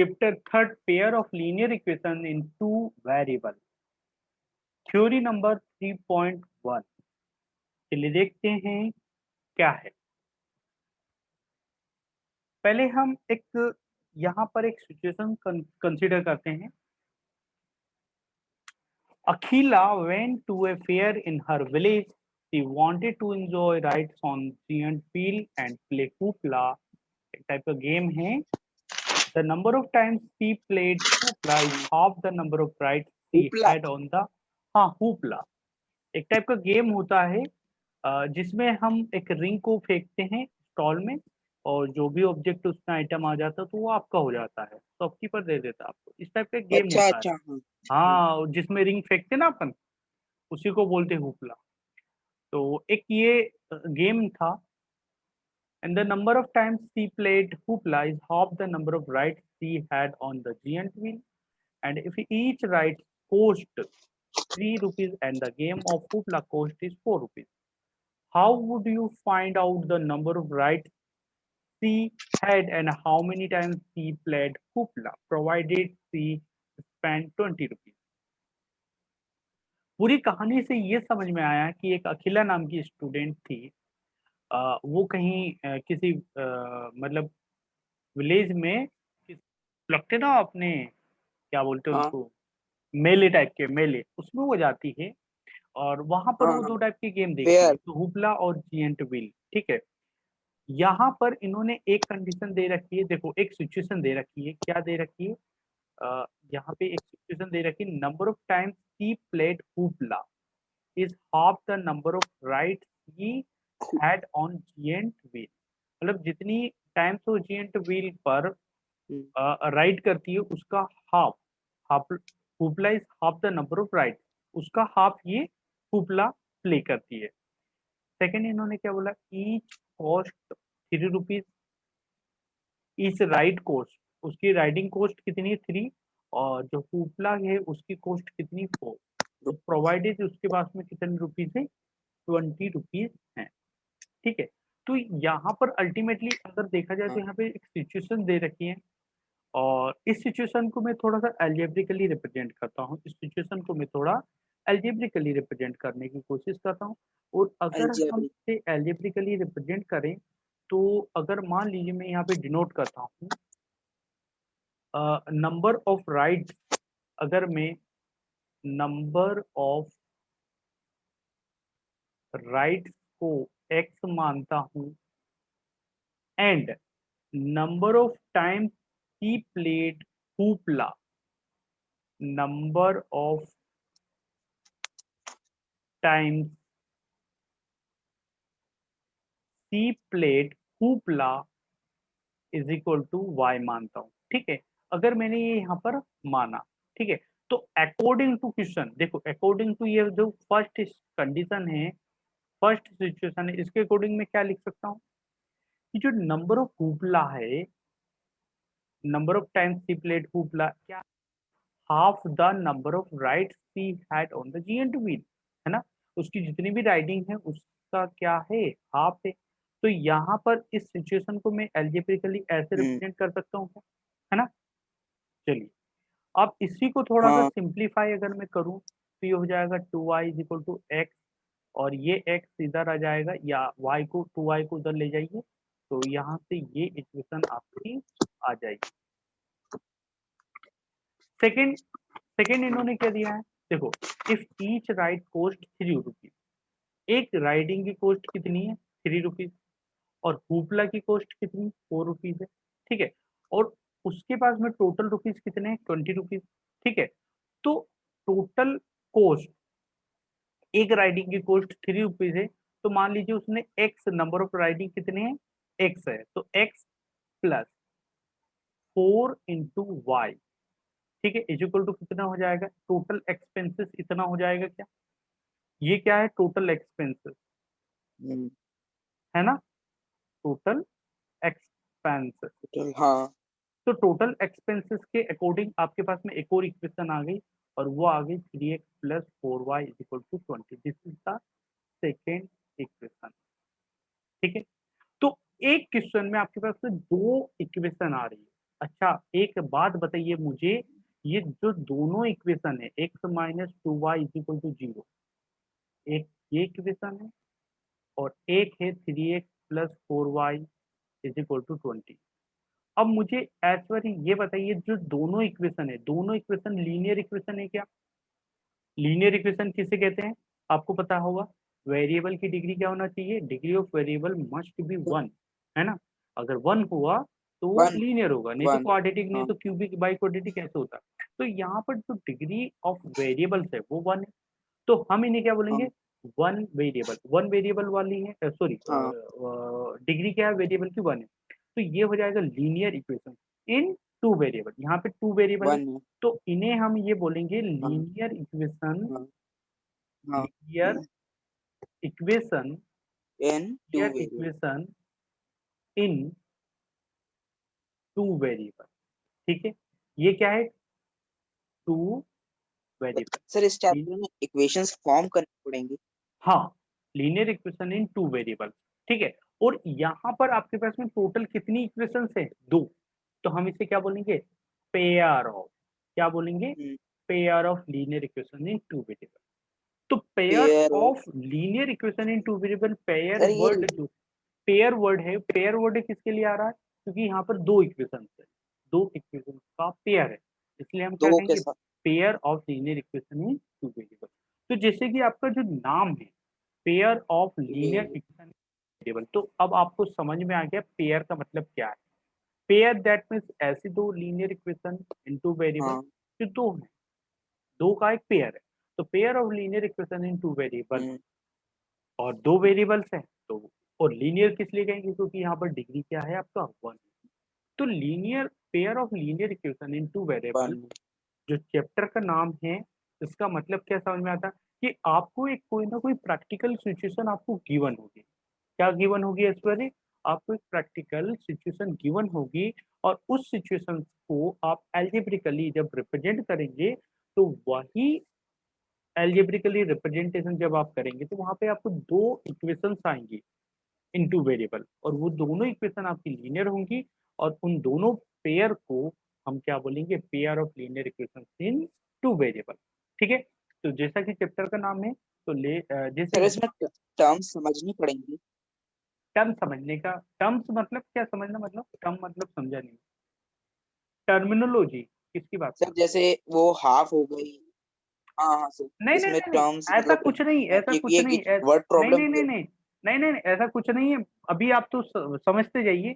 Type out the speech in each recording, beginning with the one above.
shift a third pair of linear equation in two variable. Theory number 3.1। चलिए देखते हैं क्या है। पहले हम एक यहाँ पर एक सिचुएशन कंसीडर करते हैं। Akhila went to a fair in her village. She wanted to enjoy rides on giant wheel and play hoopla. एक टाइप का गेम है। The number of times she played hoopla is half the number of rides she उपला had on the हाँ hoopla एक type का game होता है जिसमें हम एक रिंग को फेंकते हैं स्टॉल में और जो भी ऑब्जेक्ट उसमें आइटम आ जाता है तो वो आपका हो जाता है, शॉपकीपर दे देता है आपको। इस टाइप का गेम अच्छा होता है। अच्छा हाँ हाँ, जिसमें रिंग फेंकते ना अपन, उसी को बोलते हैं हुपला। तो एक ये गेम था। And the number of times she played hoopla is half the number of rides she had on the giant wheel and if each ride cost 3 rupees and the game of hoopla cost is 4 rupees. How would you find out the number of rides she had and how many times she played hoopla provided she spent 20 rupees? पूरी कहानी से ये समझ में आया कि एक अखिला नाम की स्टूडेंट थी। वो कहीं किसी मतलब विलेज में लगते ना अपने क्या बोलते हैं हाँ उनको, मेले टाइप के मेले, उसमें वो जाती है और वहां पर हाँ वो हाँ दो टाइप के गेम देखती है, फेयर तो हुपला और जियंट व्हील। ठीक है। यहाँ पर इन्होंने एक कंडीशन दे रखी है, देखो एक सिचुएशन दे रखी है। क्या दे रखी है? यहाँ पे एक सिचुएशन दे रखी है, number of times she played hoopla is half the number of rides he had on giant wheel. मतलब जितनी टाइम्स वो जियंट व्हील पर राइड करती है उसका half, half hoopla is half the number of ride, उसका हाफ ये hoopla play करती है। सेकंड इन्होंने क्या बोला, each cost 3 rupees, each ride cost, उसकी राइडिंग कॉस्ट कितनी है 3 और जो हुपला है उसकी कॉस्ट कितनी 4। तो प्रोवाइडेड उसके पास में कितने रुपीज है, 20 रुपीज है। ठीक है। तो यहाँ पर अल्टीमेटली अगर देखा जाए तो हाँ यहाँ पे एक सिचुएशन दे रखी है और इस सिचुएशन को मैं थोड़ा सा एल्जेब्रिकली रिप्रेजेंट करता हूँ। इस सिचुएशन को मैं थोड़ा एल्जेब्रिकली रिप्रेजेंट करने की कोशिश करता हूँ। और अगर हम अलजेब्रिक इसे एल्जेब्रिकली रिप्रेजेंट करें तो अगर मान लीजिए मैं यहाँ पे डिनोट करता हूँ नंबर ऑफ राइड्स, अगर मैं नंबर ऑफ राइड्स को एक्स मानता हूँ and number of times she played hoopla, number of times she played hoopla is equal to y मानता हूँ। ठीक है। अगर मैंने ये यहाँ पर माना, ठीक है, तो अकॉर्डिंग टू क्वेश्चन, देखो अकॉर्डिंग टू ये जो फर्स्ट कंडीशन है, फर्स्ट सिचुएशन है, इसके अकॉर्डिंग मैं क्या लिख सकता हूँ कि जो नंबर ऑफ हुपला है, number of times she played hoopla क्या, half the number of rides she had on the giant wheel, है ना। उसकी जितनी भी राइडिंग है उसका क्या है, हाफ है। तो यहाँ पर इस सिचुएशन को मैं एल्जेब्रिकली ऐसे रिप्रेजेंट कर सकता हूँ, है ना। चलिए अब इसी को थोड़ा सा हाँ सिंप्लीफाई अगर मैं करूँ तो ये हो जाएगा 2y is equal to x और ये x इधर आ जाएगा या y को 2y को उधर ले जाइए तो यहाँ से ये इक्वेशन आपकी आ जाएगी। सेकंड सेकंड इन्होंने क्या दिया है, देखो if each ride cost 3 rupees, एक राइडिंग की कॉस्ट कितनी है 3 रुपीज और हुपला की कॉस्ट कितनी 4 रुपीज है। ठीक है। और उसके पास में टोटल रुपीज कितने हैं 20 रुपीज। ठीक है। तो टोटल कॉस्ट, एक राइडिंग की कॉस्ट 3 रुपीज है, तो मान लीजिए उसने एक्स नंबर ऑफ राइडिंग कितने हैं, एक्स है, तो एक्स प्लस 4 × y, ठीक है, इज इक्वल टू कितना हो जाएगा, टोटल एक्सपेंसेस इतना हो जाएगा क्या, ये क्या है टोटल एक्सपेंसेस, हम्म, है ना, टोटल एक्सपेंसेस। चल हाँ तो टोटल एक्सपेंसेस के अकॉर्डिंग आपके पास में एक और इक्वेशन आ गई और वो आ गई 3x plus 4y is equal to 20। This is the second equation. ठीक है। तो एक क्वेश्चन में आपके पास में दो इक्वेशन आ रही है, अच्छा एक बात बताइए मुझे, ये जो दोनों इक्वेशन है x minus two y is equal to zero, एक ये इक्वेशन है और एक है 3x plus 4y is equal to 20। अब मुझे ऐश्वर्य ये बताइए, जो दोनों इक्वेशन है, दोनों इक्वेशन लीनियर इक्वेशन है क्या? लीनियर इक्वेशन किसे कहते हैं आपको पता होगा? वेरिएबल की डिग्री क्या होना चाहिए? Degree of variable must be one, है ना? अगर वन हुआ तो वो वन लीनियर होगा, नहीं तो वन क्वाड्रेटिक, नहीं हाँ तो क्यूबिक बाई क्वाड्रेटिक कैसे होता है? तो यहाँ पर जो डिग्री ऑफ वेरिएबल्स है वो वन है, तो हम इन्हें क्या बोलेंगे? हाँ वन वेरिएबल वाली है, सॉरी हाँ डिग्री क्या है वेरिएबल की? वन है। तो ये हो जाएगा linear equation in two variable, यहाँ पे टू वेरिएबल है, वन है तो इन्हें हम ये बोलेंगे हाँ लीनियर इक्वेशन। हाँ हाँ linear equation, in two linear variable. Equation in two variable, ठीक है? ये क्या है? Two variable. सर इस चैप्टर में इक्वेशंस फॉर्म करनी पड़ेंगी। हाँ, linear equation in two variable, ठीक है। और यहाँ पर आपके पास में टोटल कितनी इक्वेशंस है? दो, तो हम इसे क्या बोलेंगे? पेयर ऑफ, क्या बोलेंगे? Pair of linear equation in two variable. तो pair pair of of linear equation in two variable, pair sir ये वर्ड, जो पेयर वर्ड है, पेयर वर्ड किसके लिए आ रहा है? क्योंकि यहाँ पर दो इक्वेशन है, दो इक्वेशन का पेयर है, इसलिए हम क्या दो के कहेंगे? साथ pair of linear equation in two variable. तो जैसे कि आपका जो नाम है, pair of linear variable. Equation variable, तो अब आपको समझ में आ गया पेयर का मतलब क्या है। पेयर दैट मीन्स ऐसी दो लीनियर इक्वेशन इनटू वेरिएबल हाँ जो दो है, दो का एक पेयर है। तो pair of linear equation in two variable, hmm, और दो वेरिएबल्स हैं तो, और लीनियर किस लिए कहेंगे? क्योंकि यहाँ पर डिग्री क्या है आपका? वन। तो linear, pair of linear equation in two variable, one जो चैप्टर का नाम है, इसका मतलब क्या समझ में आता है? कि आपको एक कोई ना कोई प्रैक्टिकल सिचुएशन आपको गिवन होगी। क्या गिवन होगी ऐश्वर्य? आपको एक प्रैक्टिकल सिचुएशन गिवन होगी, और उस सिचुएशन को आप एल्जेब्रिकली जब रिप्रेजेंट करेंगे, तो वही एल्जेब्रिकली रिप्रेजेंटेशन जब आप करेंगे तो वहां पे आपको दो इक्वेशंस आएंगी इन टू वेरिएबल, और वो दोनों इक्वेशन आपकी लीनियर होंगी, और उन दोनों पेयर को हम क्या बोलेंगे? Pair of linear equation in two variable, ठीक है। तो जैसा कि चैप्टर का नाम है, तो जैसे सर कि इसमें टर्म्स समझनी पड़ेंगी। टर्म समझने का, टर्म्स मतलब क्या समझना? मतलब टर्म मतलब समझा नहीं, टर्मिनोलॉजी किसकी बात कर सर रहे हो? जैसे वो हाफ हो गई। हाँ हाँ सर नहीं नहीं इसमें नहीं नहीं, टर्म्स ऐसा मतलब कुछ नहीं, ऐसा ये कुछ ये नहीं, कि वर्ड नहीं प्रॉब्लम नहीं नहीं है। नहीं नहीं नहीं नहीं, ऐसा कुछ नहीं है। अभी आप तो समझते जाइए,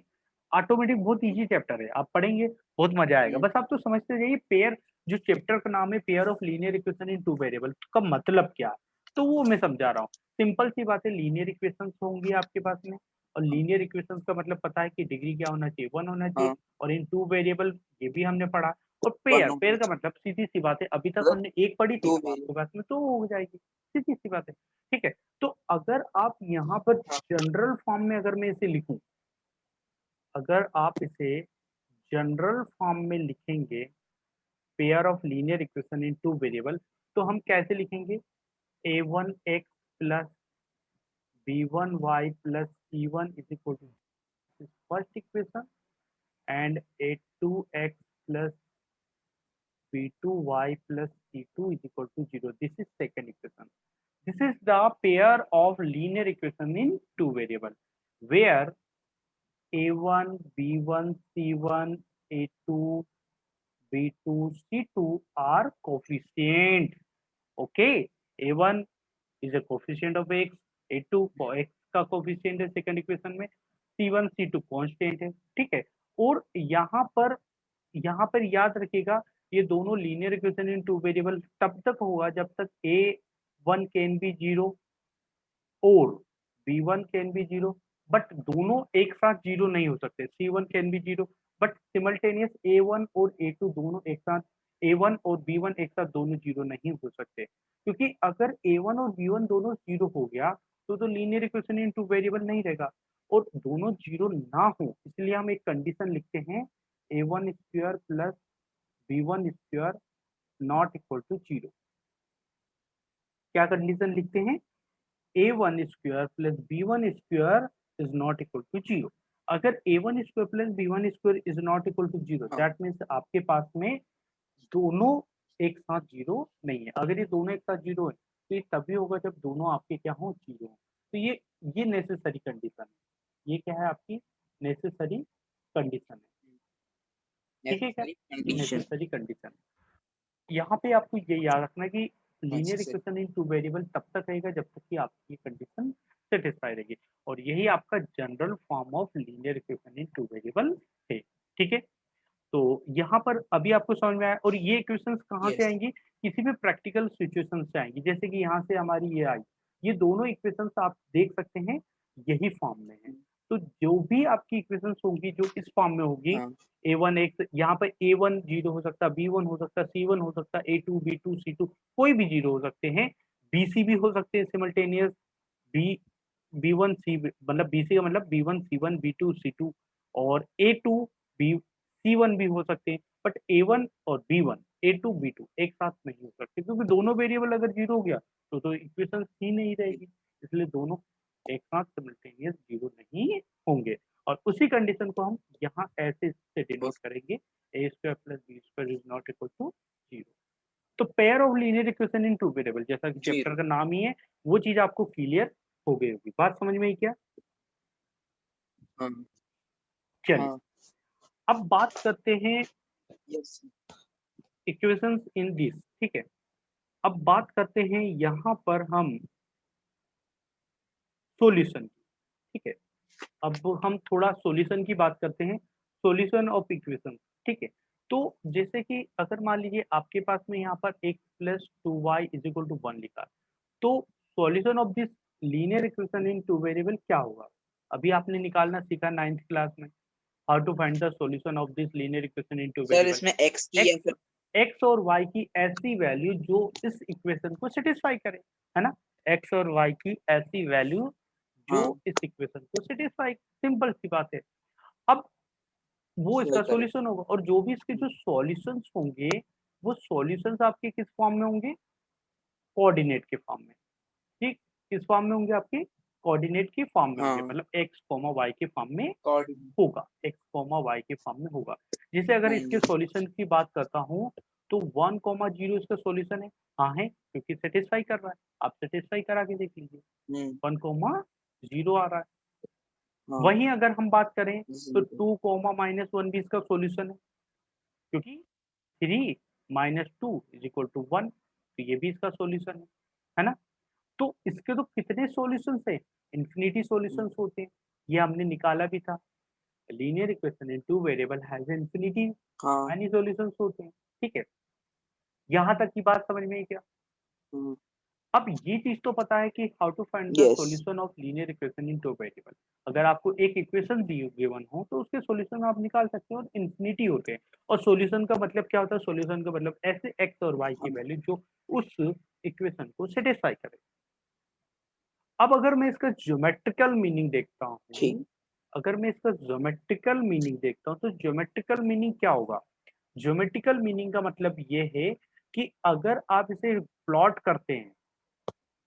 ऑटोमेटिक बहुत इजी चैप्टर है, आप पढ़ेंगे बहुत मजा आएगा, हम्म, बस आप तो समझते जाइए। पेयर, जो चैप्टर का नाम है pair of linear equation in two variable, का मतलब क्या है, तो वो मैं समझा रहा हूँ। सिंपल सी बात है, लीनियर इक्वेशंस होंगी आपके पास में, और लीनियर इक्वेशंस का मतलब पता है कि डिग्री क्या होना चाहिए? वन होना चाहिए। हाँ और इन टू वेरिएबल, ये भी हमने पढ़ा। और पेयर, वन पेयर होना का चाहिए मतलब सीधी सी बात है, अभी तक मतलब हमने एक पढ़ी थी, टू अब वेरिएबल। आपके पास में तो हो जाएगी, सीधी सी बात है, ठीक है। तो अगर आप यहाँ पर जनरल फॉर्म में अगर मैं इसे लिखूं, अगर आप इसे जनरल फॉर्म में लिखेंगे, pair of linear equation in two variable, तो हम कैसे लिखेंगे? A one X plus B one Y plus C one is equal to first equation, and A two X plus b2y plus c2 is equal to 0. This is second equation. This is the pair of linear equation in two variable, where a1, b1, c1, a2, b2, c2 are coefficient. Okay, a1 is a coefficient of x, a2 for x का coefficient है second equation में, c1, c2 constant है, ठीक है। और यहाँ पर याद रखिएगा, ये दोनों linear equation in two variable तब तक होगा जब तक A one can be zero और B one can be zero, but दोनों एक साथ जीरो नहीं हो सकते। C one can be zero, but simultaneous A one और ए टू दोनों एक साथ, ए वन और बी वन एक साथ दोनों जीरो नहीं हो सकते, क्योंकि अगर ए वन और बी वन दोनों जीरो हो गया तो linear equation in two variable नहीं रहेगा। और दोनों जीरो ना हो इसलिए हम एक कंडीशन लिखते हैं, A one square plus B one square not equal to zero. क्या कंडीशन लिखते हैं? A one square plus B one square is not equal to zero. अगर a1 square plus b1 square is not equal to 0, हाँ। That means आपके पास में दोनों एक साथ जीरो नहीं है। अगर ये दोनों एक साथ जीरो है तो ये तभी होगा जब दोनों आपके क्या हो, जीरो हो। तो ये नेसेसरी कंडीशन है। ये क्या है, आपकी नेसेसरी कंडीशन है। ठीक है क्या, नेसेसरी ये कंडीशन। नेसेसरी कंडीशन है। यहाँ पे आपको ये याद रखना कि linear necessary. Equation in two variable तब तक रहेगा जब तक कि आपकी कंडीशन सेटिस्फाई रहेगी, और यही आपका general form of linear equation in two variable है। ठीक है, तो यहाँ पर अभी आपको समझ में आया। और ये इक्वेशंस कहाँ से यस। आएंगी, किसी भी प्रैक्टिकल सिचुएशन से आएंगी। जैसे कि यहाँ से हमारी ये आई, ये दोनों इक्वेशंस आप देख सकते हैं यही फॉर्म में है। तो जो भी आपकी इक्वेशंस होंगी जो इस फॉर्म में होगी, हाँ। a1x, यहाँ पर a1 जीरो हो सकता है, b1 हो सकता है, c1 हो सकता है, a2 b2 c2, कोई भी जीरो हो सकते हैं, bc भी हो सकते हैं सिमल्टेनियस, b b1 c मतलब bc का मतलब b1 c1 b2 c2, और a2 b c1 भी हो सकते हैं। बट a1 और b1 a2 b2 एक साथ नहीं हो सकते, क्योंकि दोनों वेरिएबल अगर जीरो हो गया तो इक्वेशन ही नहीं रहेगी। इसलिए दोनों एक साथ सिमल्टेनियस जीरो नहीं होंगे। और उसी कंडीशन को हम यहाँ ऐसे से डिनोट करेंगे, A square plus B square is not equal to zero. तो pair of linear equation in two variable, जैसा कि चैप्टर जीरो। का नाम ही है, वो चीज आपको क्लियर हो गई होगी। बात समझ में आई क्या? हाँ। चलिए, हाँ। अब बात करते हैं यस। Equations in this. ठीक है, अब बात करते हैं यहाँ पर हम सॉल्यूशन की। ठीक है, अब हम थोड़ा सॉल्यूशन की बात करते हैं, सॉल्यूशन ऑफ इक्वेशन। ठीक है, तो जैसे कि अगर मान लीजिए आपके पास में यहाँ पर x plus two y is equal to one लिखा है, तो solution of this linear equation in two variable क्या होगा? अभी आपने निकालना सीखा 9th क्लास में, how to find the solution of this linear equation in two sir variable. इसमें एक्स की या एक्स फिर एक्स और वाई की ऐसी वैल्यू जो इस इक्वेशन को सेटिस्फाई करे, है ना? एक्स और वाई की ऐसी वैल्यू जो हाँ इस इक्वेशन को सेटिस्फाई, सिंपल सी बात है। अब वो सही इसका करे। सॉल्यूशन होगा, और जो भी इसके जो सॉल्यूशंस होंगे वो सॉल्यूशंस आपके किस फॉर्म में होंगे? कोऑर्डिनेट के फॉर्म में। ठीक, किस फॉर्म में होंगे आपके? कोऑर्डिनेट के फॉर्म में होंगे, हाँ। मतलब एक्स कॉमा वाई के फॉर्म में कोऑर्डिनेट। होगा, एक्स कॉमा वाई के फॉर्म में होगा। जैसे अगर इसके होंगे। सॉल्यूशन की बात करता हूँ, तो 1 कॉमा 0 इसका सॉल्यूशन है। हाँ है, क्योंकि सेटिस्फाई कर रहा है। आप सेटिस्फाई करा के देख लीजिए, 1 कॉमा 0 आ रहा है। हाँ। वहीं अगर हम बात करें तो जीरो। 2 कॉमा माइनस वन भी इसका सॉल्यूशन है, क्योंकि 3 minus two is equal to 1, तो ये भी इसका सॉल्यूशन है ना? तो इसके तो कितने सॉल्यूशंस है? इन्फिनिटी सॉल्यूशंस होते हैं, ये हमने निकाला भी था। Linear equation in two variable has infinity हाँ। मैनी सॉल्यूशंस होते हैं। ठीक है, यहाँ तक की बात समझ में आई क्या? अब ये चीज तो पता है कि how to find the yes. Solution of linear equation in two variable. अगर आपको एक इक्वेशन दी गिवन हो तो उसके सॉल्यूशन आप निकाल सकते हो, और इन्फिनिटी होते हैं। और सॉल्यूशन का मतलब क्या होता है? सॉल्यूशन का मतलब ऐसे एक्स और वाई की हाँ। वैल्यू जो उस इक्वेशन को सेटिस्फाई करे। अब अगर मैं इसका ज्योमेट्रिकल मीनिंग देखता ठीक। हूँ, अगर मैं इसका ज्योमेट्रिकल मीनिंग देखता हूँ, तो ज्योमेट्रिकल मीनिंग क्या होगा? ज्योमेट्रिकल मीनिंग का मतलब ये है कि अगर आप इसे प्लॉट करते हैं,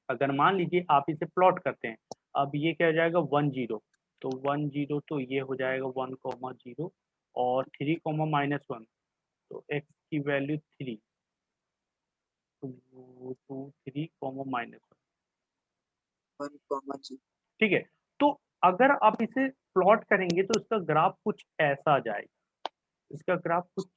अगर मान लीजिए आप इसे प्लॉट करते हैं, अब ये क्या हो जाएगा? 1 0, तो 1 0 तो ये हो जाएगा 1 कॉमा 0, और 3 कॉमा माइनस वन, तो एक्स की वैल्यू 3, 2 3 कॉमा माइनस वन। 1 ठीक है, तो अगर आप इसे प्लॉट करेंगे तो इसका ग्राफ कुछ ऐसा जाएगा, इसका ग्राफ कुछ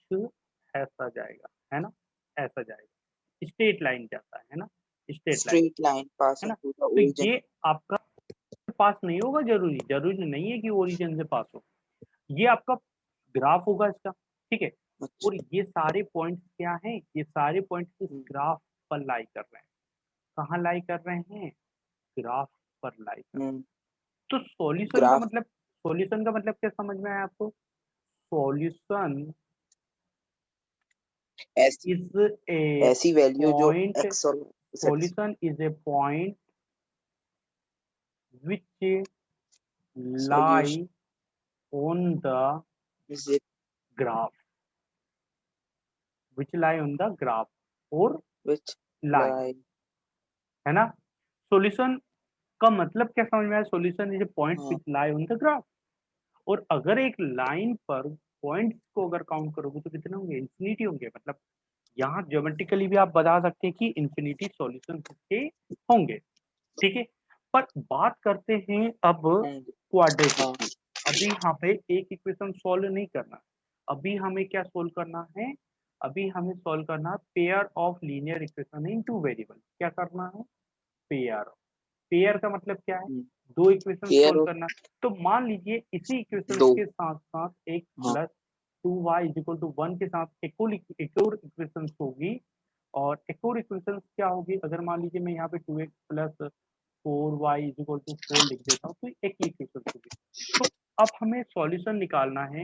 ऐसा जाएगा, है ना? ऐसा जाएगा, स्ट्रेट लाइन जाता है ना? स्ट्रेट लाइन, स्ट्रेट लाइन है ना? पासिंग टू द तो ओरिजिन। ये आपका पास नहीं होगा, जरूरी नहीं है कि ओरिजिन से पास हो। ये आपका ग्राफ होगा इसका। ठीक है, और अच्छा। ये सारे पॉइंट्स क्या हैं? ये सारे पॉइंट्स इस ग्राफ पर लाई कर रहे हैं। कहाँ लाई कर रहे हैं? ग्राफ पर लाई कर रहे हैं। हम्म। तो ग्राफ। सॉल्यूशन का मतलब क्या समझ में आया आपको? सॉल्यूशन ऐसी इज ए ऐसी वैल्यू जो पॉइंट, एक्स और satisfy. solution is a point which solution lie on the is it graph, which lie on the graph और विच line, लाइन। है ना? सॉल्यूशन का मतलब क्या समझ में आया? सॉल्यूशन इज ए पॉइंट हाँ। विच लाई ऑन द ग्राफ। और अगर एक लाइन पर पॉइंट्स को अगर काउंट करोगे तो कितने होंगे, इंफिनिटी होंगे। मतलब यहाँ ज्योमेट्रिकली भी आप बता सकते हैं कि इंफिनिटी सॉल्यूशन किसके होंगे, ठीक है। पर बात करते हैं अब क्वाड्रेटिक हाँ। की। अभी यहाँ पे एक इक्वेशन सॉल्व नहीं करना, अभी हमें क्या सोल्व करना है, अभी हमें सॉल्व करना है pair of linear equation in two variable. क्या करना है, पेयर। पेयर का मतलब क्या है, दो इक्वेशन पेयर सोल्व ऑफ करना। तो मान लीजिए इसी इक्वेशन दो। के साथ साथ एक हाँ। Plus 2y is equal to 1 के साथ एक और इक्वेशन होगी। और एक और इक्वेशन क्या होगी, अगर मान लीजिए मैं यहाँ पे 2x plus 4y is equal to 4 लिख देता हूँ, तो एक ही इक्वेशन होगी। तो अब हमें सॉल्यूशन निकालना है,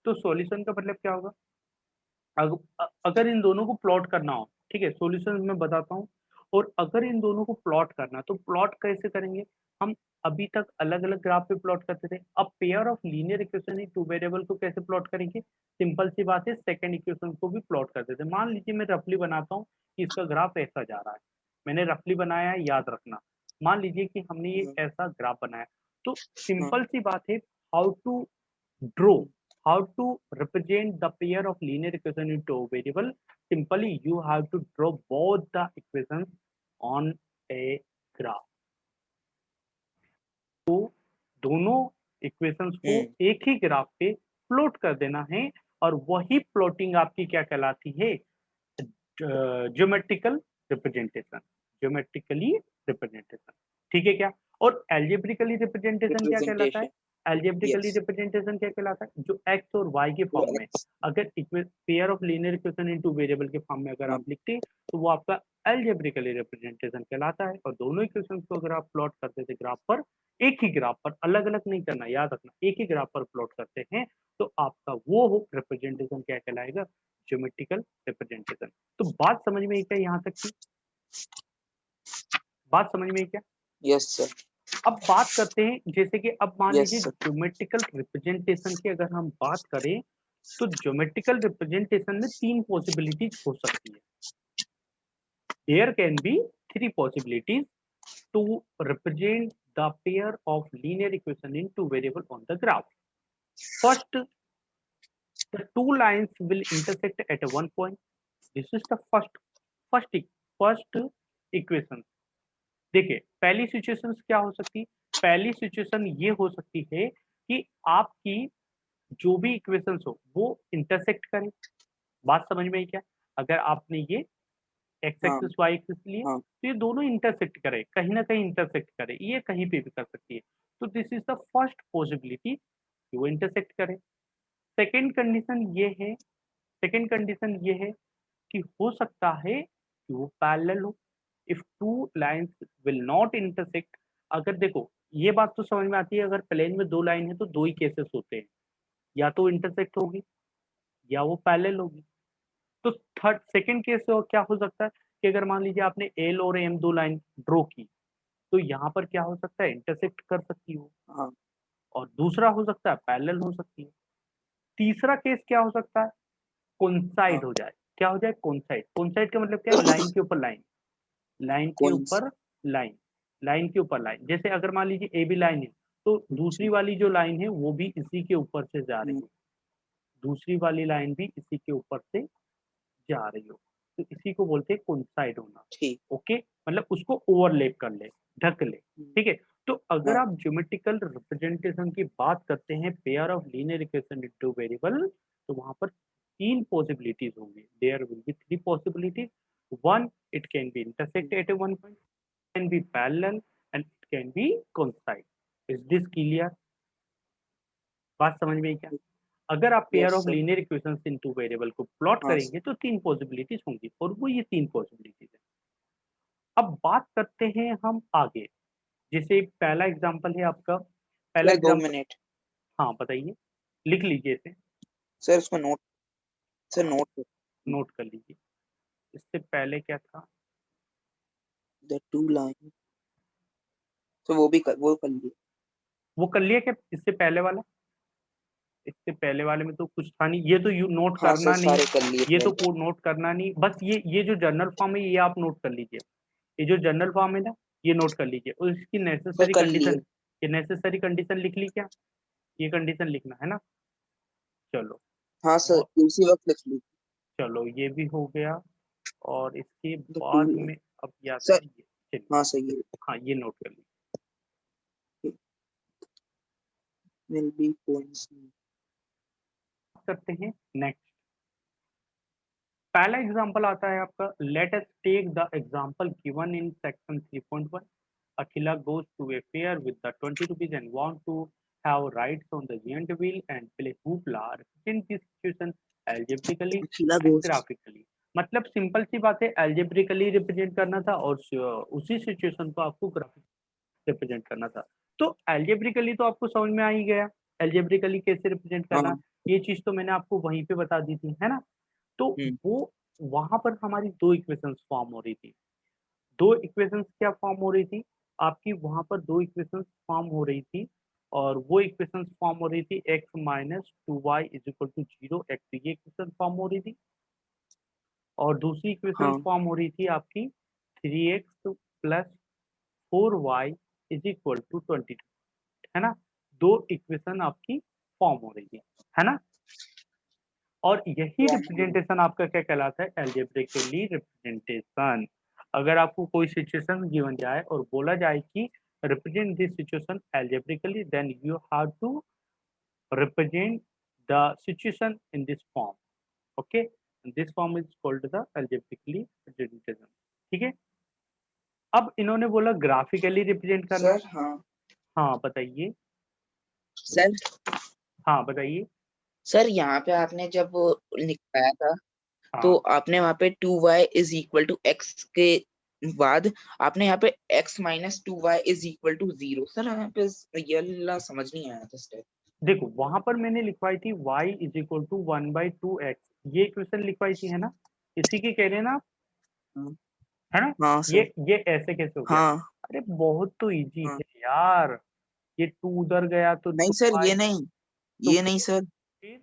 तो सॉल्यूशन का मतलब क्या होगा, अगर इन दोनों को प्लॉट करना हो, ठीक है, सॉल्यूशन मैं बताता हूँ। और अगर इन दोनों को प्लॉट करना, तो प्लॉट कैसे करेंगे हम, अभी तक अलग अलग ग्राफ पे प्लॉट करते थे, अब pair of linear equation in two variable को कैसे प्लॉट करेंगे, सिंपल सी बात है, सेकंड इक्वेशन को भी प्लॉट करते थे। मान लीजिए मैं रफली बनाता हूँ कि इसका ग्राफ ऐसा जा रहा है, मैंने रफली बनाया है, याद रखना। मान लीजिए कि हमने ये ऐसा ग्राफ बनाया, तो सिंपल सी बात है, how to draw, how to represent the pair of linear equation into a variable. Simply you have to draw both the equations on a graph. तो दोनों इक्वेशंस को एक ही ग्राफ पे प्लॉट कर देना है, और वही प्लॉटिंग आपकी क्या कहलाती है, ज्योमेट्रिकल रिप्रेजेंटेशन। ज्योमेट्रिकली रिप्रेजेंटेशन, ठीक है क्या। और एल्जेब्रिकली रिप्रेजेंटेशन क्या कहलाता है, रिप्रेजेंटेशन। Algebraically yes. रिप्रेजेंटेशन क्या कहलाता है, जो एक्स और वाई के फॉर्म में, अगर pair of linear equation in two variable के फॉर्म में अगर आप लिखते हैं, तो वो आपका एल्जेब्रिकली रिप्रेजेंटेशन कहलाता है। और दोनों इक्वेशंस को अगर आप प्लॉट करते थे ग्राफ पर, एक ही ग्राफ पर, अलग अलग नहीं करना, याद रखना, एक ही ग्राफ पर प्लॉट करते हैं, तो आपका वो रिप्रेजेंटेशन क्या कहलाएगा, ज्योमेट्रिकल रिप्रेजेंटेशन। तो बात समझ में आई क्या यहाँ तक की, बात समझ में आई क्या। Yes sir. अब बात करते हैं, जैसे कि अब मान यस लीजिए सर। ज्योमेट्रिकल रिप्रेजेंटेशन की अगर हम बात करें, तो ज्योमेट्रिकल रिप्रेजेंटेशन में तीन पॉसिबिलिटीज हो सकती है। There can be three possibilities to represent the pair of linear equation in two variable on the graph. First, the two lines will intersect at one point. This is the first equation. देखिए पहली situation क्या हो सकती है, पहली situation ये हो सकती है कि आपकी जो भी इक्वेशंस हो वो इंटरसेक्ट करें। बात समझ में आई क्या, अगर आपने ये एक्स हाँ। एक्सिस वाई एक्सिस लिए, हाँ। तो ये दोनों इंटरसेक्ट करे, कहीं ना कहीं इंटरसेक्ट करे, ये कहीं पे भी कर सकती है। तो this is the first possibility कि वो इंटरसेक्ट करे। सेकेंड कंडीशन ये है, सेकेंड कंडीशन ये है कि हो सकता है कि वो पैरेलल हो। If two lines will not intersect, अगर देखो ये बात तो समझ में आती है, अगर प्लेन में दो लाइन है तो दो ही केसेस होते हैं, या तो इंटरसेक्ट होगी या वो पैरेलल होगी। तो थर्ड सेकंड केस क्या हो सकता है कि अगर मान लीजिए आपने एल और एम दो लाइन ड्रॉ की, तो यहाँ पर क्या हो सकता है, इंटरसेक्ट कर सकती हो। हाँ। और दूसरा हो सकता है पैरेलल हो सकती है। तीसरा केस क्या हो सकता है, कोइंसाइड हाँ। हो जाए। क्या हो जाए, कोइंसाइड। कोइंसाइड का मतलब क्या है, लाइन के ऊपर लाइन, लाइन के कोइंस। ऊपर लाइन, लाइन के ऊपर लाइन। जैसे अगर मान लीजिए ए बी लाइन है, तो दूसरी वाली जो लाइन है वो भी इसी के ऊपर से जा रही हो, दूसरी वाली लाइन भी इसी के ऊपर से जा रही हो, तो इसी को बोलते हैं कोइंसाइड होना। ठीक। ओके, मतलब उसको ओवरलैप कर ले, ढक ले, ठीक है। तो अगर हाँ। आप ज्योमेट्रिकल रिप्रेजेंटेशन की बात करते हैं pair of linear equation in two variable, तो वहां पर तीन पॉसिबिलिटीज होंगी, there will be three possibilities. One, it can be intersect at a one point, can be parallel, and it can be coincide. Is this clear, बात समझ में आई क्या। अगर आप pair yes of sir. Linear equations in two variable को plot हाँ करेंगे तो तीन पॉसिबिलिटीज होंगी, और वो ये तीन पॉसिबिलिटीज है। अब बात करते हैं हम आगे, जैसे पहला एग्जांपल है आपका, पहला सर 2 एग्जांपल, मिनट। हाँ बताइए, लिख लीजिए इसे, सर उसको नोट, सर नोट। नोट कर लीजिए। इससे पहले क्या था, द टू लाइन, तो वो भी वो कर लिए। वो कर लिया क्या, इससे पहले वाला, इससे पहले वाले में तो कुछ था नहीं, ये तो यू नोट हाँ सर करना नहीं, सारे कर लिए ये थे। तो नोट करना नहीं, बस ये जो जनरल फॉर्म है ये आप नोट कर लीजिए, ये जो जनरल फॉर्म है ना, ये नोट कर लीजिए। और इसकी सर नेसेसरी कर लिए। कंडीशन, ये नेसेसरी कंडीशन लिख ली क्या, ये कंडीशन लिखना है ना। चलो हाँ सर, और उसी वक्त लिख ली। चलो ये भी हो गया, और इसके द टू बाद लाइन में अब ये आता सर। है ये। चलिए, हाँ सर, ये हाँ ये नोट कर लीजिए। will be coincident। करते हैं नेक्स्ट। पहला एग्जांपल आता है आपका, let us take the example given in section 3.1। Akhila goes to a fair with the 20 rupees and want to have rides on the giant wheel and play hoopla. Represent this situation algebraically Akhila and Ghosh. graphically। मतलब simple सी बात है, algebraically represent करना था और उसी situation को आपको ग्राफिक रिप्रेजेंट करना था। तो algebraically तो आपको समझ में आ ही गया, algebraically कैसे रिप्रेजेंट करना, हाँ। ये चीज तो मैंने आपको वहीं पे बता दी थी, है ना। तो हम्म। वो वहां पर हमारी दो इक्वेशंस फॉर्म हो रही थी। दो इक्वेशंस क्या फॉर्म हो रही थी आपकी, वहां पर दो इक्वेशंस फॉर्म हो रही थी, और वो इक्वेशंस फॉर्म हो रही थी x minus two y is equal to zero x, ये इक्वेशन फॉर्म हो रही थी। और दूसरी इक्वेशन हाँ। फॉर्म हो रही थी आपकी 3x plus 4y is equal to 22, है ना। दो इक्वेशन आपकी फॉर्म हो रही थी, है ना। और यही रिप्रेजेंटेशन आपका क्या कहलाता है, एल्जेब्रिकली रिप्रेजेंटेशन। अगर आपको कोई सिचुएशन गिवन जाए और बोला जाए कि represent this situation algebraically, then you have to represent the situation in this form. Okay, this form is called the algebraically representation. ठीक है। अब इन्होंने बोला ग्राफिकली रिप्रेजेंट करना। सर। हाँ हाँ बताइए। सर। हाँ बताइए। सर यहाँ पे आपने जब वो लिखाया था, तो हाँ आपने वहाँ पे 2y is equal to x के बाद आपने यहाँ पे x minus 2y is equal to 0। Sir यहाँ पे ये वाला समझ नहीं आया था स्टेप। देखो, वहां पर मैंने लिखवाई थी y is equal to 1/2x, ये इक्वेशन लिखवाई थी, है ना। इसी की कह रहे हैं ना आप, हाँ। है ना। हाँ ये सर। ये ऐसे कैसे हो गया। हाँ। अरे बहुत तो इजी हाँ। है यार, ये टू उधर गया तो नहीं टू सर, आई। ये नहीं, तो ये नहीं सर। फिर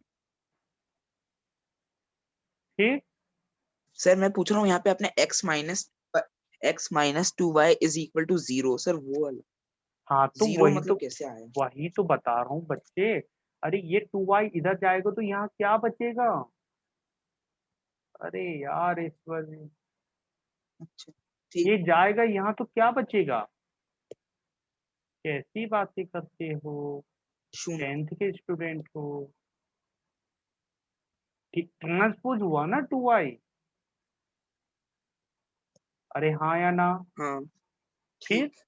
फिर सर मैं पूछ रहा हूँ यहाँ पे आपने x minus 2y is equal to 0, sir वो वाला हाँ तो 0 मतलब कैसे आया। वही तो बता रहा हूँ बच्चे। अरे ये 2y इधर जाएगा तो यहाँ क्या बचेगा। अरे यार ईश्वर जी, अच्छा। ठीक। ये जाएगा यहाँ तो क्या बचेगा। कैसी बातें करते हो, शून्य। 10th के स्टूडेंट हो। ट्रांसपोज हुआ ना 2y। अरे हाँ या ना। हाँ। फिर ठीक।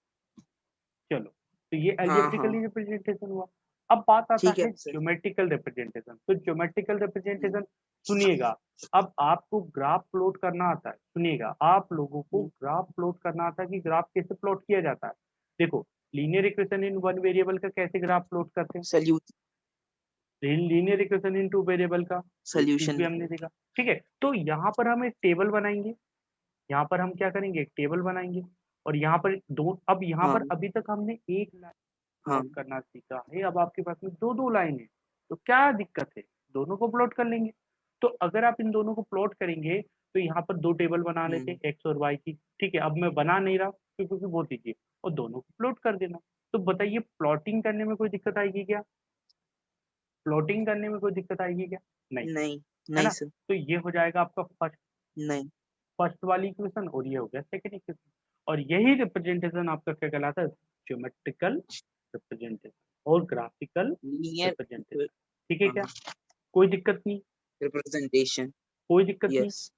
चलो, तो ये हाँ हाँ। एल्जेब्रिकली रिप्रेजेंटेशन हुआ। अब बात आता ठीक है है सर। Geometrical representation. तो ज्योमेट्रिकल हम्म। रिप्रेजेंटेशन सुनिएगा। अब आपको ग्राफ प्लॉट करना आता है, सुनिएगा, आप लोगों को हम्म। ग्राफ प्लॉट करना आता है कि ग्राफ कैसे प्लॉट किया जाता है। देखो, linear equation in one variable का कैसे ग्राफ प्लॉट करते हैं, salute linear equation in two variable का, ये चीज सॉल्यूशन भी हमने लिखो। देखा। ठीक है, तो यहाँ पर हम एक टेबल बनाएंगे, यहाँ पर हम क्या करेंगे, एक टेबल बनाएंगे। और यहाँ पर दो, अब यहाँ हाँ। पर अभी तक हमने एक लाइन हाँ। प्लॉट करना सीखा है, अब आपके पास में दो दो लाइन है, तो क्या दिक्कत है, दोनों को प्लॉट कर लेंगे। तो अगर आप इन दोनों को प्लॉट करेंगे तो यहाँ पर दो टेबल बना लेते हम्म। हैं एक्स और वाई की। ठीक है, अब मैं बना नहीं रहा क्योंकि बहुत ईजी है, और दोनों को प्लॉट कर देना। तो बताइए, प्लॉटिंग करने में कोई दिक्कत आएगी क्या, प्लॉटिंग करने में कोई दिक्कत आएगी क्या, नहीं, नहीं। है नहीं ना। सर। तो ये हो जाएगा आपका फर्स्ट नहीं। फर्स्ट वाली इक्वेशन, और ये हो गया सेकंड इक्वेशन। और यही रिप्रेजेंटेशन आपका क्या कहलाता है, ज्योमेट्रिकल रिप्रेजेंटेशन और ग्राफिकल लीनियर रिप्रेजेंटेशन। ठीक है क्या, हाँ कोई दिक्कत नहीं, रिप्रेजेंटेशन। कोई दिक्कत नहीं। यस।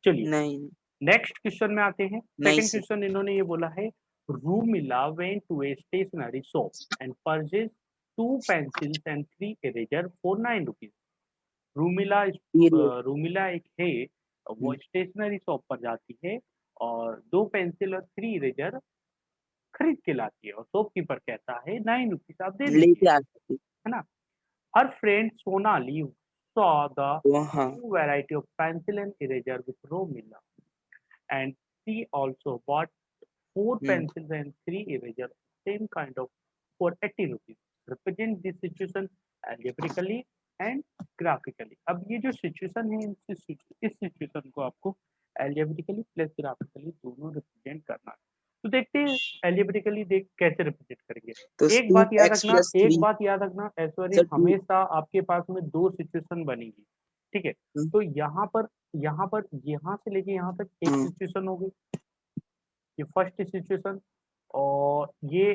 चलिए नहीं। नेक्स्ट क्वेश्चन में आते हैं। नहीं सेकंड सर। क्वेश्चन इन्होंने ये बोला है, Romila went to a stationery shop and purchase 2 pencils and 3 eraser for 9 rupees. Romila period. Romila एक है, वो स्टेशनरी शॉप पर जाती है और 2 पेंसिल और 3 इरेजर खरीद के लाती है, और शॉपकीपर कहता है 9 रुपीज आप दे दीजिए, लेके आ सकती। है ना। हर फ्रेंड सोनाली saw the तो हाँ। new variety of pencil and eraser with Romila, and she also bought 4 pencils and 3 erasers, same kind of, for 80 rupees. Represent this situation algebraically and graphically. अब ये जो सिचुएशन है, इस सिचुएशन को आपको algebraically plus graphically दोनों represent करना है। तो देखते हैं एल्जेब्रिकली देख कैसे रिप्रेजेंट करेंगे। तो एक बात याद 2x रखना, plus एक 3 बात याद रखना ऐश्वर्य, सर 2 हमेशा आपके पास में दो सिचुएशन बनेगी, ठीक है। तो यहाँ से लेके यहाँ तक एक सिचुएशन होगी, ये फर्स्ट सिचुएशन, और ये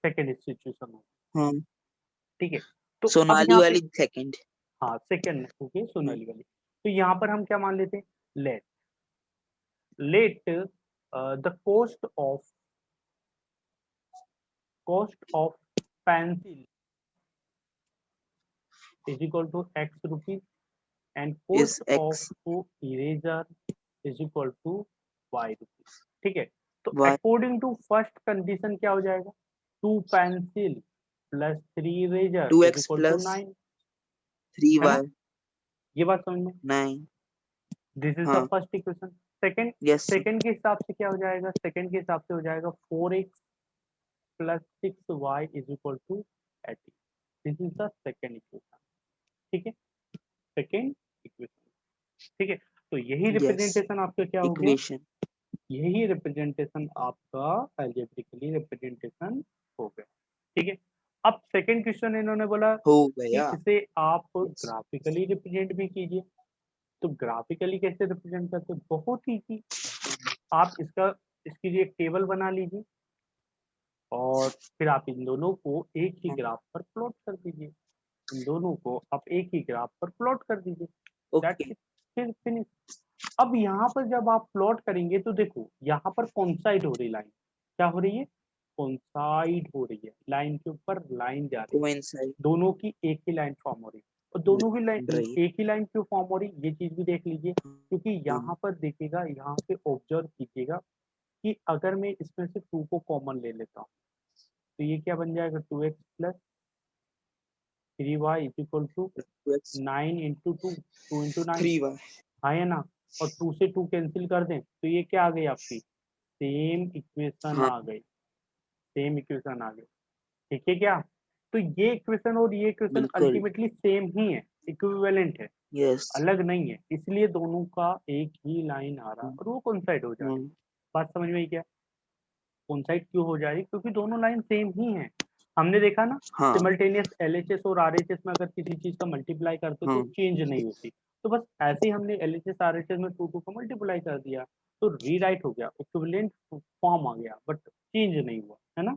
सेकेंड सिचुएशन होगी, हाँ ठीक है। तो अब सोनाली यहाँ पे वाली सेकंड हाँ सेकेंड ओके सोनाली वाली। तो यहाँ पर हम क्या मान लेते हैं, let the cost of pencil is equal to x rupees and is cost of x eraser is equal to y rupees, ठीक है। तो y according to first condition क्या हो जाएगा, 2 pencil plus 3 eraser is 2x equal to plus 9, है ना, 3y ये बात समझ में। 9 दिस इज द हाँ first equation. Second yes second के हिसाब से क्या हो जाएगा, सेकंड के हिसाब से हो जाएगा 4x plus 6y is equal to 80। This is the second equation, ठीक है, सेकंड इक्वेशन, ठीक है। तो यही यस रिप्रेजेंटेशन आपका क्या हो गया, इक्वेशन यही रिप्रेजेंटेशन आपका एल्जेब्रिकली रिप्रेजेंटेशन हो गया, ठीक है। अब सेकंड क्वेश्चन इन्होंने बोला हो कि गया इसे आप यस ग्राफिकली रिप्रेजेंट भी कीजिए। तो ग्राफिकली कैसे रिप्रेजेंट करते हैं, बहुत ही आप इसकी एक टेबल बना लीजिए और फिर आप इन दोनों को एक ही ग्राफ पर प्लॉट कर दीजिए, इन दोनों को आप एक ही ग्राफ पर प्लॉट कर दीजिए, ओके दैट्स इट, फिर फिनिश। अब यहाँ पर जब आप प्लॉट करेंगे तो देखो यहाँ पर कॉन्साइड हो रही लाइन, क्या हो रही है, कॉन्साइड हो रही है, लाइन के ऊपर लाइन जा रही है, कोइंसाइड दोनों की एक ही लाइन फॉर्म हो रही है। और दोनों की लाइन रही एक ही लाइन क्यों फॉर्म हो रही है, ये चीज भी देख लीजिए, क्योंकि हाँ यहाँ पर देखिएगा, यहाँ पे ऑब्जर्व कीजिएगा कि अगर मैं इसमें से 2 को कॉमन ले लेता हूँ तो ये क्या बन जाएगा, 2x plus 3y is equal to 2x 9 into 2, 2 into 9, 3y हाँ है ना। और 2 से 2 कैंसिल कर दें तो ये क्या आ गई आपकी, सेम इक्वेशन हाँ आ गई, सेम इक्वेशन आ गई, ठीक है क्या। तो ये इक्वेशन और ये इक्वेशन बिल्कुल अल्टीमेटली सेम ही है, इक्विवेलेंट है, यस अलग नहीं है, इसलिए दोनों का एक ही लाइन आ रहा है और वो कोइंसाइड हो जा रही है। बात समझ में आई क्या, कोइंसाइड क्यों हो जा रही है, क्योंकि दोनों लाइन सेम ही है। हमने देखा ना, हाँ सिमल्टेनियस एलएचएस और आरएचएस में अगर किसी चीज का मल्टीप्लाई करते तो हाँ चेंज नहीं होती। तो बस ऐसे ही हमने एलएचएस आरएचएस में 2 का मल्टीप्लाई कर दिया तो रीराइट हो गया, इक्विवेलेंट फॉर्म आ गया, बट चेंज नहीं हुआ, है ना।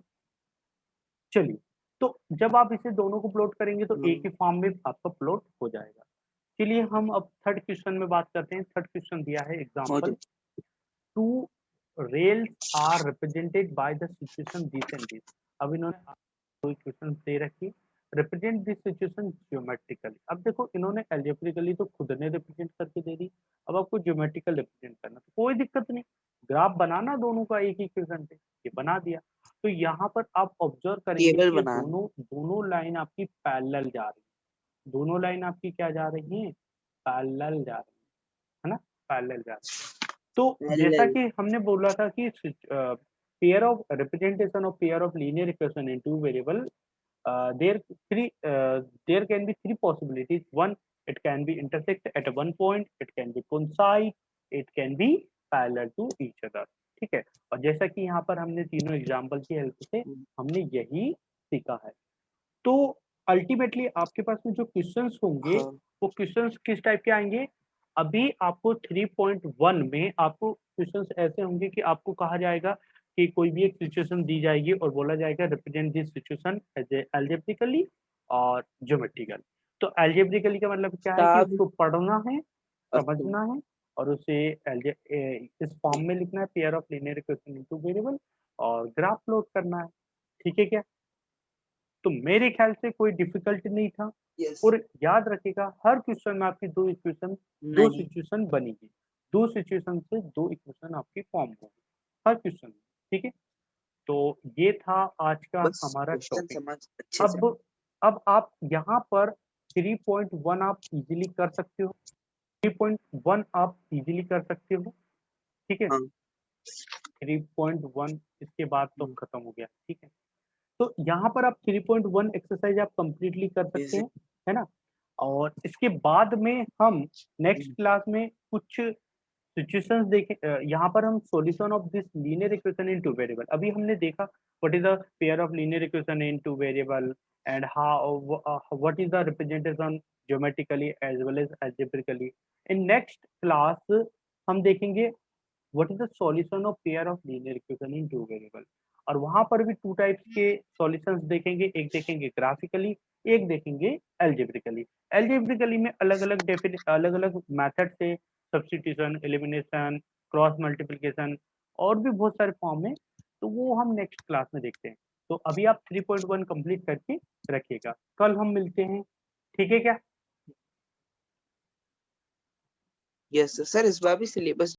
चलिए, तो जब आप इसे दोनों को प्लॉट करेंगे तो एक ही फॉर्म में आपका प्लॉट हो जाएगा। चलिए हम अब थर्ड क्वेश्चन में बात करते हैं। थर्ड क्वेश्चन दिया है हो एग्जांपल, जाए two rails are represented by the situation this and this. अब इन्होंने दो इक्वेशन दे रखी, रिप्रेजेंट दिस सिचुएशन ज्योमेट्रिकली। अब देखो इन्होंने एल्जेब्रिकली तो खुद ने रिप्रेजेंट करके दे दी, अब आपको ज्योमेट्रिकल रिप्रेजेंट करना, तो कोई दिक्कत नहीं, ग्राफ बनाना दोनों का एक ही इक्वेशन पे, ये बना दिया। तो यहाँ पर आप ऑब्जर्व करेंगे टेबल कि बना दोनों दोनों लाइन आपकी पैरेलल जा रही है, दोनों लाइन आपकी क्या जा रही है, पैरेलल जा रही है ना, पैरेलल जा रही है। तो जैसा पैरेलल कि हमने बोला था कि pair of representation of pair of linear equation in two variable, there can be three possibilities. One, it can be intersect at one point, it can be coincide, it can be parallel to each other, ठीक है। और जैसा कि यहाँ पर हमने तीनों example की हेल्प से हमने यही सीखा है। तो अल्टीमेटली आपके पास में जो क्वेश्चंस होंगे हाँ वो क्वेश्चंस किस टाइप के आएंगे, अभी आपको 3.1 में आपको क्वेश्चंस ऐसे होंगे कि आपको कहा जाएगा कि कोई भी एक सिचुएशन दी जाएगी और बोला जाएगा represent this situation as algebraically और ज्योमेट्रिकल। तो एल्जेब्रिकली का मतलब क्या है कि साब उसको पढ़ना है, अस्तु समझना है और उसे इस फॉर्म में लिखना है, pair of linear equation in two variable, और ग्राफ प्लॉट करना है, ठीक है क्या। तो मेरे ख्याल से कोई डिफिकल्ट नहीं था। यस और याद रखिएगा हर क्वेश्चन में आपकी दो इक्वेशन, दो नहीं सिचुएशन बनेगी, दो सिचुएशन से दो इक्वेशन आपकी फॉर्म होगी हर क्वेश्चन में, ठीक है। तो ये था आज का बस हमारा क्वेश्चन टॉपिक। समझ अच्छे से अब आप यहाँ पर 3.1 आप इजीली कर सकते हो, 3.1 आप इजीली कर सकते हो, ठीक है। हाँ 3.1 इसके बाद तो खत्म हो गया, ठीक है। तो यहाँ पर आप 3.1 एक्सरसाइज आप कंप्लीटली कर सकते इजी हैं, है ना। और इसके बाद में हम नेक्स्ट क्लास में कुछ सिचुएशंस देखें, यहाँ पर हम solution of this linear equation in two variable, अभी हमने देखा what is the pair of linear equation in two variable and how what is the representation geometrically as well as algebraically. In next class हम देखेंगे what is the solution of pair of linear equation in two variable, और वहां पर भी two types के solutions देखेंगे, एक देखेंगे ग्राफिकली, एक देखेंगे अलजेब्रिकली। अलजेब्रिकली में अलग अलग मेथड से सब्स्टिट्यूशन, एलिमिनेशन, क्रॉस मल्टीप्लिकेशन और भी बहुत सारे फॉर्म है, तो वो हम नेक्स्ट क्लास में देखते हैं। तो अभी आप 3.1 कंप्लीट करके रखिएगा, कल हम मिलते हैं, ठीक है क्या? यस सर, इस बार भी सिलेबस